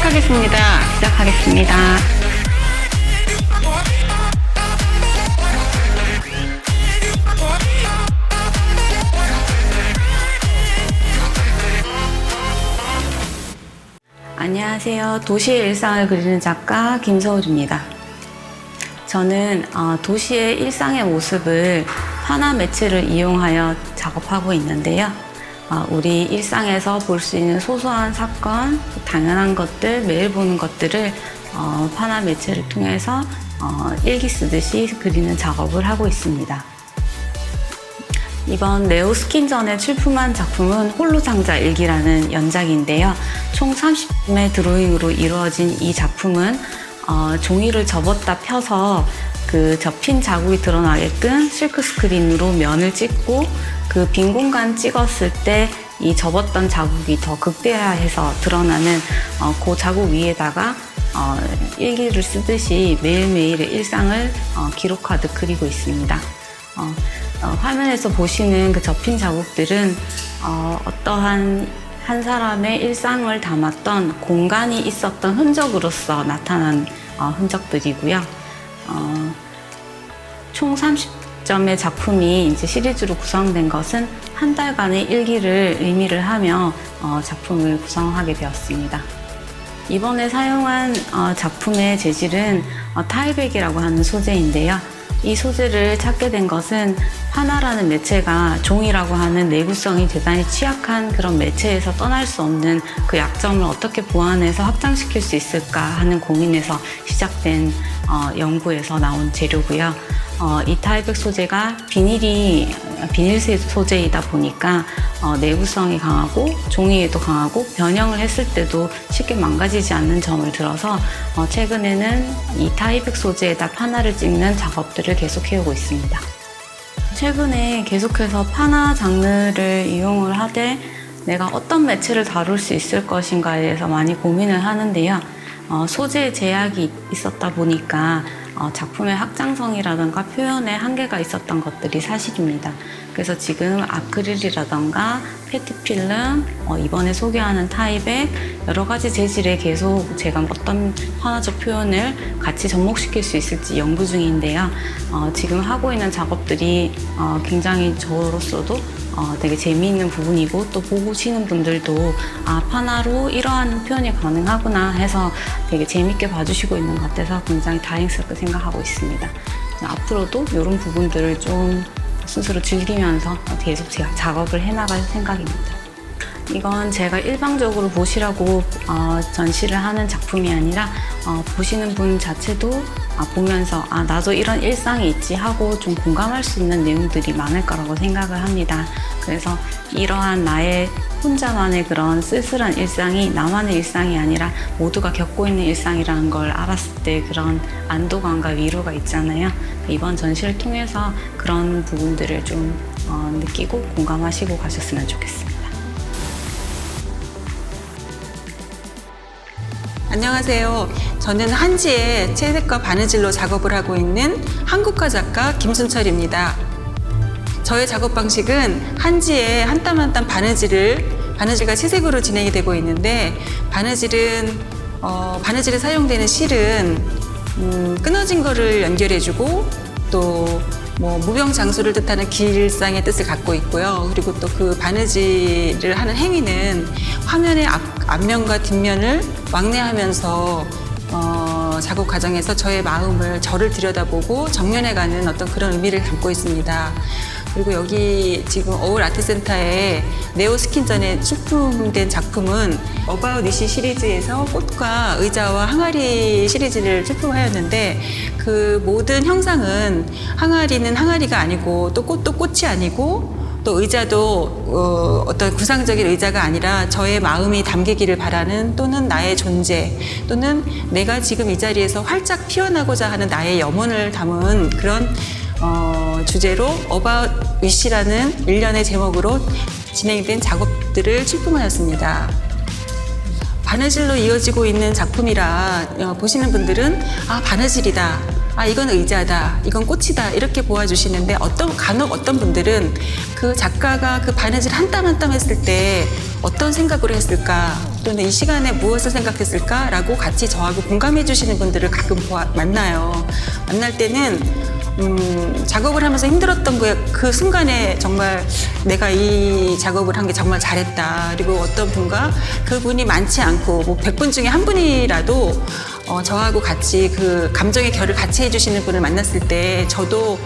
시작하겠습니다. 안녕하세요. 도시의 일상을 그리는 작가 김서울입니다. 저는 도시의 일상의 모습을 판화 매체를 이용하여 작업하고 있는데요. 우리 일상에서 볼 수 있는 소소한 사건, 당연한 것들, 매일 보는 것들을 판화 매체를 통해서 일기 쓰듯이 그리는 작업을 하고 있습니다. 이번 네오스킨전에 출품한 작품은 홀로상자 일기라는 연작인데요. 총 30점의 드로잉으로 이루어진 이 작품은 종이를 접었다 펴서 그 접힌 자국이 드러나게끔 실크 스크린으로 면을 찍고 그 빈 공간 찍었을 때 이 접었던 자국이 더 극대화해서 드러나는 그 자국 위에다가 일기를 쓰듯이 매일매일의 일상을 기록하듯 그리고 있습니다. 화면에서 보시는 그 접힌 자국들은 어떠한 한 사람의 일상을 담았던 공간이 있었던 흔적으로서 나타난 흔적들이고요. 총 30점의 작품이 이제 시리즈로 구성된 것은 한 달간의 일기를 의미를 하며 작품을 구성하게 되었습니다. 이번에 사용한 작품의 재질은 타이백이라고 하는 소재인데요. 이 소재를 찾게 된 것은 판화라는 매체가 종이라고 하는 내구성이 대단히 취약한 그런 매체에서 떠날 수 없는 그 약점을 어떻게 보완해서 확장시킬 수 있을까 하는 고민에서 시작된 연구에서 나온 재료고요. 이 타이백 소재가 비닐 소재이다 보니까 내구성이 강하고 종이에도 강하고 변형을 했을 때도 쉽게 망가지지 않는 점을 들어서 최근에는 이 타이백 소재에다 판화를 찍는 작업들을 계속 해오고 있습니다. 최근에 계속해서 판화 장르를 이용을 하되 내가 어떤 매체를 다룰 수 있을 것인가에 대해서 많이 고민을 하는데요. 소재의 제약이 있었다 보니까 작품의 확장성이라던가 표현에 한계가 있었던 것들이 사실입니다. 그래서 지금 아크릴이라던가 페트필름, 이번에 소개하는 타이백 여러 가지 재질에 계속 제가 어떤 판화적 표현을 같이 접목시킬 수 있을지 연구 중인데요. 지금 하고 있는 작업들이 굉장히 저로서도 되게 재미있는 부분이고 또 보시는 분들도 판화로 이러한 표현이 가능하구나 해서 되게 재밌게 봐주시고 있는 것 같아서 굉장히 다행스럽게 생각하고 있습니다. 앞으로도 이런 부분들을 좀 스스로 즐기면서 계속 제가 작업을 해나갈 생각입니다. 이건 제가 일방적으로 보시라고 전시를 하는 작품이 아니라 보시는 분 자체도 보면서 나도 이런 일상이 있지 하고 좀 공감할 수 있는 내용들이 많을 거라고 생각을 합니다. 그래서 이러한 나의 혼자만의 그런 쓸쓸한 일상이 나만의 일상이 아니라 모두가 겪고 있는 일상이라는 걸 알았을 때 그런 안도감과 위로가 있잖아요. 이번 전시를 통해서 그런 부분들을 좀 느끼고 공감하시고 가셨으면 좋겠습니다. 안녕하세요. 저는 한지에 채색과 바느질로 작업을 하고 있는 한국화 작가 김순철입니다. 저의 작업 방식은 한지에 한 땀 한 땀 바느질과 채색으로 진행이 되고 있는데 바느질에 사용되는 실은 끊어진 거를 연결해주고 또 무병장수를 뜻하는 길상의 뜻을 갖고 있고요. 그리고 또 그 바느질을 하는 행위는 화면의 앞면과 뒷면을 왕래하면서 작업 과정에서 저를 들여다보고 정면에 가는 어떤 그런 의미를 담고 있습니다. 그리고 여기 지금 어울 아트센터에 네오스킨전에 출품된 작품은 어바웃 이시 시리즈에서 꽃과 의자와 항아리 시리즈를 출품하였는데 그 모든 형상은 항아리는 항아리가 아니고 또 꽃도 꽃이 아니고 또 의자도 어떤 구상적인 의자가 아니라 저의 마음이 담기기를 바라는 또는 나의 존재 또는 내가 지금 이 자리에서 활짝 피어나고자 하는 나의 염원을 담은 그런 주제로 About Wish라는 일련의 제목으로 진행된 작업들을 출품하였습니다. 바느질로 이어지고 있는 작품이라 보시는 분들은 바느질이다, 이건 의자다, 이건 꽃이다 이렇게 보아주시는데 간혹 어떤 분들은 그 작가가 그 바느질 한 땀 한 땀 했을 때 어떤 생각으로 했을까, 또는 이 시간에 무엇을 생각했을까라고 같이 저하고 공감해 주시는 분들을 가끔 만나요. 만날 때는 작업을 하면서 힘들었던 그 순간에 정말 내가 이 작업을 한 게 정말 잘했다. 그리고 어떤 분과 그분이 많지 않고 뭐 100분 중에 한 분이라도 저하고 같이 그 감정의 결을 같이 해주시는 분을 만났을 때 저도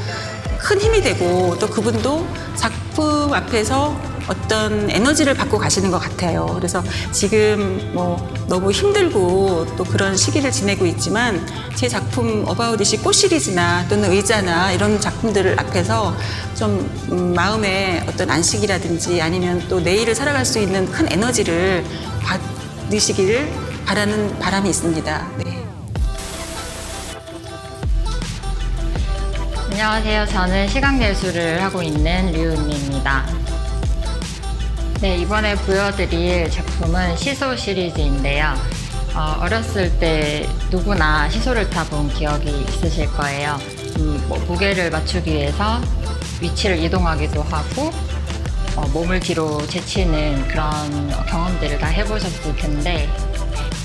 큰 힘이 되고 또 그분도 작품 앞에서 어떤 에너지를 받고 가시는 것 같아요. 그래서 지금 뭐 너무 힘들고 또 그런 시기를 지내고 있지만 제 작품 어바웃잇이 꽃 시리즈나 또는 의자나 이런 작품들 앞에서 좀 마음의 어떤 안식이라든지 아니면 또 내일을 살아갈 수 있는 큰 에너지를 받으시기를 바라는 바람이 있습니다. 네. 안녕하세요. 저는 시각예술을 하고 있는 류은미입니다. 네, 이번에 보여드릴 작품은 시소 시리즈인데요. 어렸을 때 누구나 시소를 타본 기억이 있으실 거예요. 무게를 맞추기 위해서 위치를 이동하기도 하고 몸을 뒤로 제치는 그런 경험들을 다 해보셨을 텐데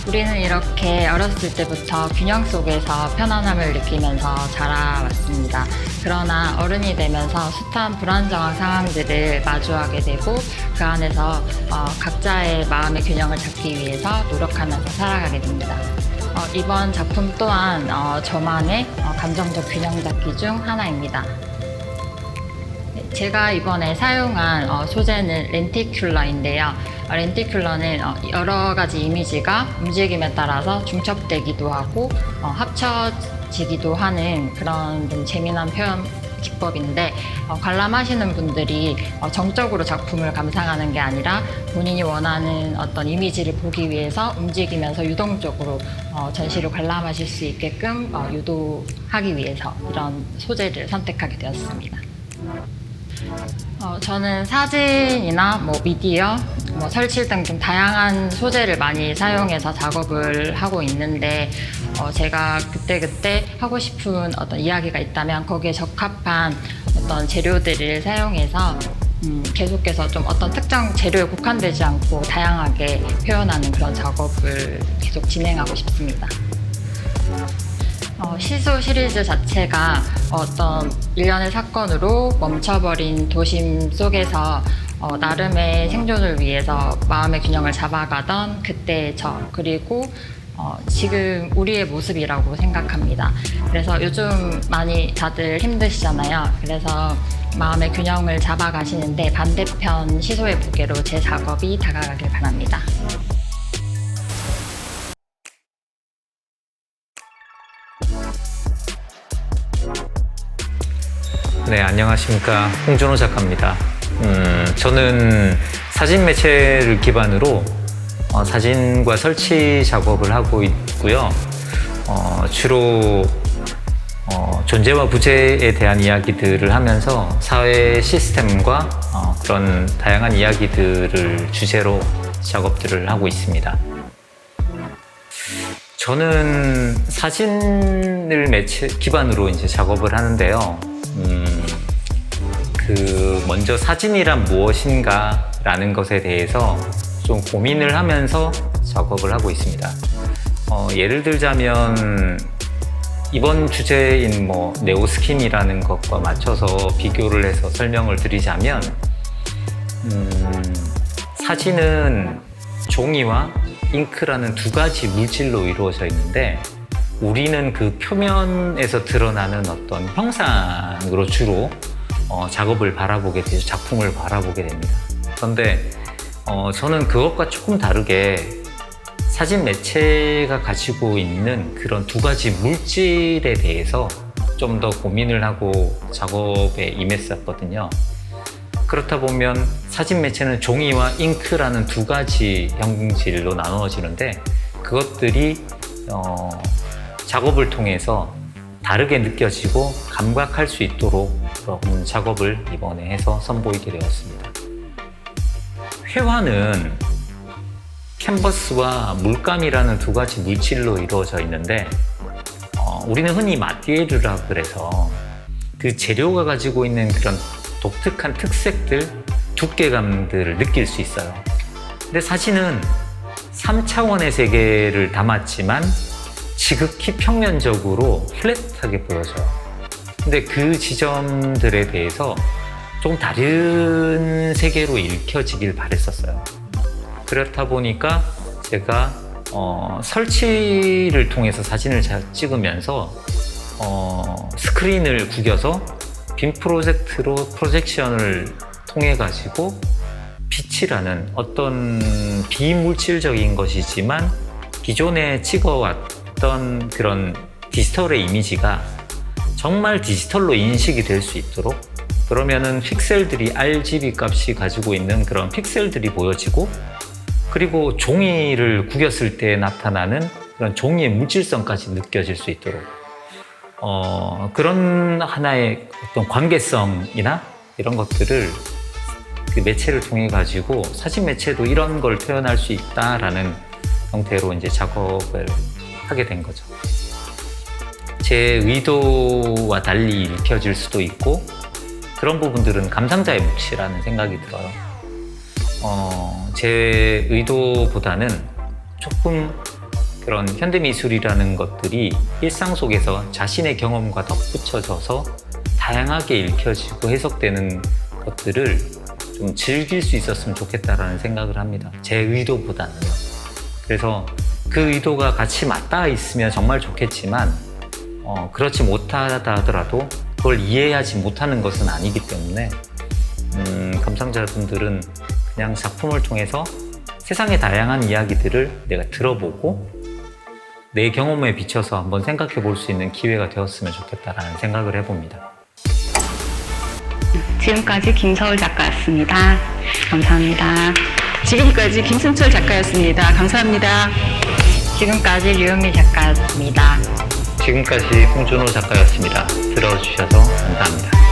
우리는 이렇게 어렸을 때부터 균형 속에서 편안함을 느끼면서 자라왔습니다. 그러나 어른이 되면서 숱한 불안정한 상황들을 마주하게 되고 그 안에서 각자의 마음의 균형을 잡기 위해서 노력하면서 살아가게 됩니다. 이번 작품 또한 저만의 감정적 균형 잡기 중 하나입니다. 제가 이번에 사용한 소재는 렌티큘러인데요. 렌티큘러는 여러 가지 이미지가 움직임에 따라서 중첩되기도 하고 합쳐지기도 하는 그런 좀 재미난 표현 기법인데 관람하시는 분들이 정적으로 작품을 감상하는 게 아니라 본인이 원하는 어떤 이미지를 보기 위해서 움직이면서 유동적으로 전시를 관람하실 수 있게끔 유도하기 위해서 이런 소재를 선택하게 되었습니다. 저는 사진이나 미디어, 설치 등 좀 다양한 소재를 많이 사용해서 작업을 하고 있는데 제가 그때그때 하고 싶은 어떤 이야기가 있다면 거기에 적합한 어떤 재료들을 사용해서 계속해서 좀 어떤 특정 재료에 국한되지 않고 다양하게 표현하는 그런 작업을 계속 진행하고 싶습니다. 시소 시리즈 자체가 어떤 일련의 사건으로 멈춰버린 도심 속에서 나름의 생존을 위해서 마음의 균형을 잡아가던 그때의 저 그리고 지금 우리의 모습이라고 생각합니다. 그래서 요즘 많이 다들 힘드시잖아요. 그래서 마음의 균형을 잡아가시는데 반대편 시소의 무게로 제 작업이 다가가길 바랍니다. 네, 안녕하십니까. 홍준호 작가입니다. 저는 사진 매체를 기반으로 사진과 설치 작업을 하고 있고요. 주로 존재와 부재에 대한 이야기들을 하면서 사회 시스템과 그런 다양한 이야기들을 주제로 작업들을 하고 있습니다. 저는 사진을 매체 기반으로 이제 작업을 하는데요. 먼저 사진이란 무엇인가 라는 것에 대해서 좀 고민을 하면서 작업을 하고 있습니다. 예를 들자면 이번 주제인 네오스킨이라는 것과 맞춰서 비교를 해서 설명을 드리자면 사진은 종이와 잉크라는 두 가지 물질로 이루어져 있는데 우리는 그 표면에서 드러나는 어떤 형상으로 주로 작업을 바라보게 되죠. 작품을 바라보게 됩니다. 그런데 저는 그것과 조금 다르게 사진 매체가 가지고 있는 그런 두 가지 물질에 대해서 좀 더 고민을 하고 작업에 임했었거든요. 그렇다 보면 사진 매체는 종이와 잉크라는 두 가지 형질로 나누어지는데 그것들이 작업을 통해서 다르게 느껴지고 감각할 수 있도록 그런 작업을 이번에 해서 선보이게 되었습니다. 회화는 캔버스와 물감이라는 두 가지 물질로 이루어져 있는데 우리는 흔히 마띠에르라 그래서 그 재료가 가지고 있는 그런 독특한 특색들, 두께감들을 느낄 수 있어요. 근데 사진은 3차원의 세계를 담았지만 지극히 평면적으로 플랫하게 보여져요. 근데 그 지점들에 대해서 조금 다른 세계로 읽혀지길 바랬었어요. 그렇다 보니까 제가 설치를 통해서 사진을 찍으면서 스크린을 구겨서 빔 프로젝트로 프로젝션을 통해 가지고 빛이라는 어떤 비물질적인 것이지만 기존에 찍어왔던 그런 디지털의 이미지가 정말 디지털로 인식이 될 수 있도록, 그러면은 픽셀들이 RGB 값이 가지고 있는 그런 픽셀들이 보여지고, 그리고 종이를 구겼을 때 나타나는 그런 종이의 물질성까지 느껴질 수 있도록 그런 하나의 어떤 관계성이나 이런 것들을 그 매체를 통해 가지고 사진 매체도 이런 걸 표현할 수 있다라는 형태로 이제 작업을 하게 된 거죠. 제 의도와 달리 읽혀질 수도 있고, 그런 부분들은 감상자의 몫이라는 생각이 들어요. 제 의도보다는 조금 그런 현대미술이라는 것들이 일상 속에서 자신의 경험과 덧붙여져서 다양하게 읽혀지고 해석되는 것들을 좀 즐길 수 있었으면 좋겠다라는 생각을 합니다. 제 의도보다는요. 그래서 그 의도가 같이 맞닿아 있으면 정말 좋겠지만 그렇지 못하다 하더라도 그걸 이해하지 못하는 것은 아니기 때문에 감상자분들은 그냥 작품을 통해서 세상의 다양한 이야기들을 내가 들어보고 내 경험에 비춰서 한번 생각해 볼 수 있는 기회가 되었으면 좋겠다라는 생각을 해봅니다. 지금까지 김서울 작가였습니다. 감사합니다. 지금까지 김승철 작가였습니다. 감사합니다. 지금까지 류은미 작가였습니다. 지금까지 홍준호 작가였습니다. 들어주셔서 감사합니다.